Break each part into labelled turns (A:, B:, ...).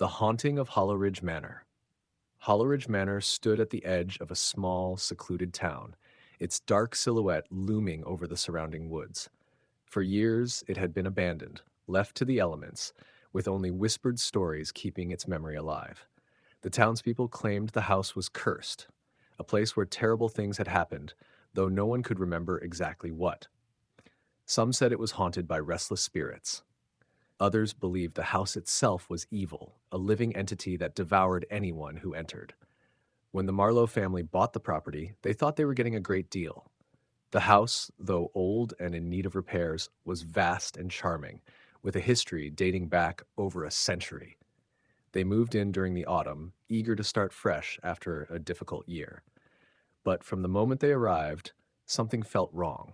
A: The Haunting of Hollowridge Manor. Hollowridge Manor stood at the edge of a small, secluded town, its dark silhouette looming over the surrounding woods. For years, it had been abandoned, left to the elements, with only whispered stories keeping its memory alive. The townspeople claimed the house was cursed, a place where terrible things had happened, though no one could remember exactly what. Some said it was haunted by restless spirits. Others believed the house itself was evil, a living entity that devoured anyone who entered. When the Marlowe family bought the property, they thought they were getting a great deal. The house, though old and in need of repairs, was vast and charming, with a history dating back over a century. They moved in during the autumn, eager to start fresh after a difficult year. But from the moment they arrived, something felt wrong.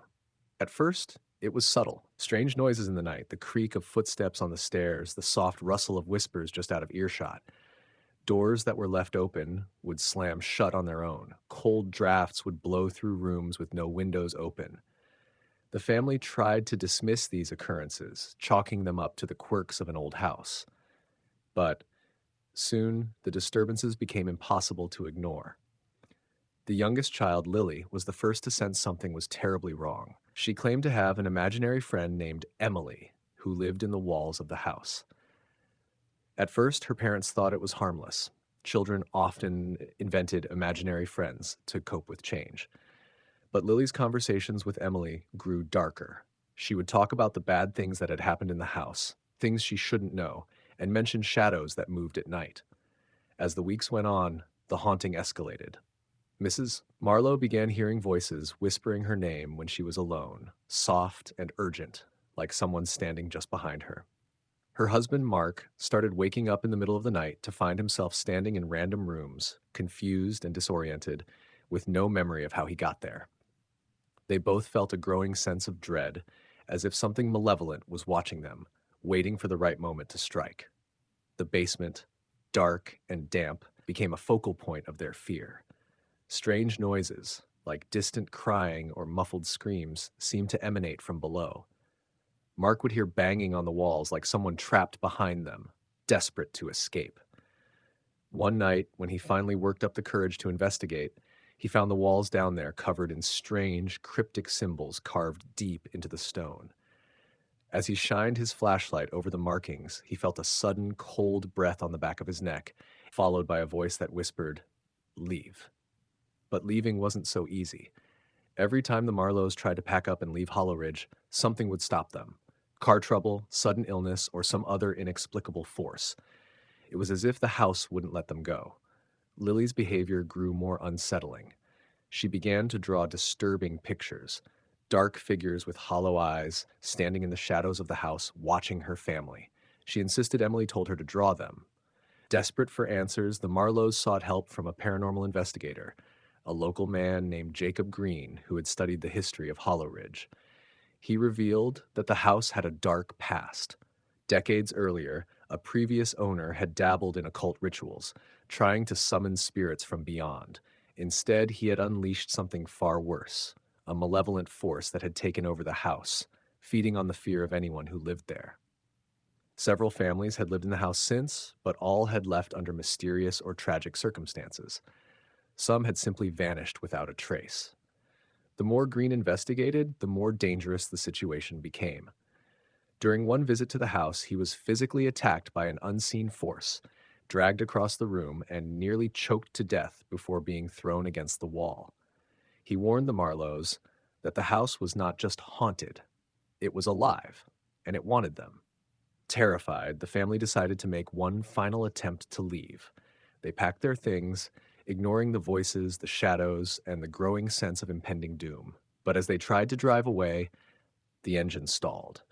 A: At first, it was subtle. Strange noises in the night, the creak of footsteps on the stairs, the soft rustle of whispers just out of earshot. Doors that were left open would slam shut on their own. Cold drafts would blow through rooms with no windows open. The family tried to dismiss these occurrences, chalking them up to the quirks of an old house. But soon, the disturbances became impossible to ignore. The youngest child, Lily, was the first to sense something was terribly wrong. She claimed to have an imaginary friend named Emily, who lived in the walls of the house. At first, her parents thought it was harmless. Children often invented imaginary friends to cope with change. But Lily's conversations with Emily grew darker. She would talk about the bad things that had happened in the house, things she shouldn't know, and mention shadows that moved at night. As the weeks went on, the haunting escalated. Mrs. Marlowe began hearing voices whispering her name when she was alone, soft and urgent, like someone standing just behind her. Her husband, Mark, started waking up in the middle of the night to find himself standing in random rooms, confused and disoriented, with no memory of how he got there. They both felt a growing sense of dread, as if something malevolent was watching them, waiting for the right moment to strike. The basement, dark and damp, became a focal point of their fear. Strange noises, like distant crying or muffled screams, seemed to emanate from below. Mark would hear banging on the walls like someone trapped behind them, desperate to escape. One night, when he finally worked up the courage to investigate, he found the walls down there covered in strange, cryptic symbols carved deep into the stone. As he shined his flashlight over the markings, he felt a sudden, cold breath on the back of his neck, followed by a voice that whispered, "Leave." But leaving wasn't so easy. Every time the Marlowes tried to pack up and leave Hollowridge, something would stop them. Car trouble, sudden illness, or some other inexplicable force. It was as if the house wouldn't let them go. Lily's behavior grew more unsettling. She began to draw disturbing pictures. Dark figures with hollow eyes, standing in the shadows of the house, watching her family. She insisted Emily told her to draw them. Desperate for answers, the Marlowes sought help from a paranormal investigator, a local man named Jacob Green who had studied the history of Hollowridge. He revealed that the house had a dark past. Decades earlier, a previous owner had dabbled in occult rituals, trying to summon spirits from beyond. Instead, he had unleashed something far worse, a malevolent force that had taken over the house, feeding on the fear of anyone who lived there. Several families had lived in the house since, but all had left under mysterious or tragic circumstances. Some had simply vanished without a trace. The more Green investigated, the more dangerous the situation became. During one visit to the house, he was physically attacked by an unseen force, dragged across the room, and nearly choked to death before being thrown against the wall. He warned the Marlowes that the house was not just haunted, it was alive, and it wanted them. Terrified, the family decided to make one final attempt to leave. They packed their things, ignoring the voices, the shadows, and the growing sense of impending doom. But as they tried to drive away, the engine stalled.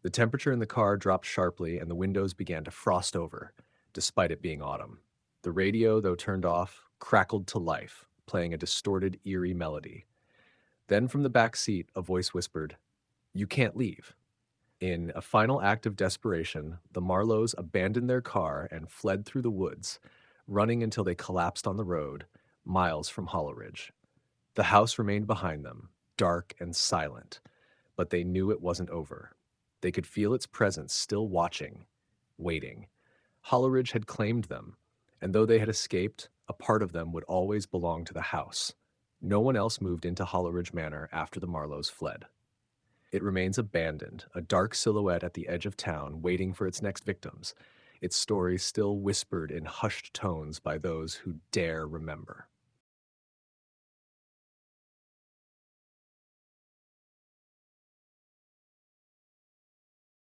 A: The temperature in the car dropped sharply, and the windows began to frost over, despite it being autumn. The radio, though turned off, crackled to life, playing a distorted, eerie melody. Then from the back seat, a voice whispered, "You can't leave." In a final act of desperation, the Marlowes abandoned their car and fled through the woods, running until they collapsed on the road, miles from Hollowridge. The house remained behind them, dark and silent, but they knew it wasn't over. They could feel its presence still watching, waiting. Hollowridge had claimed them, and though they had escaped, a part of them would always belong to the house. No one else moved into Hollowridge Manor after the Marlowes fled. It remains abandoned, a dark silhouette at the edge of town waiting for its next victims, its story still whispered in hushed tones by those who dare remember.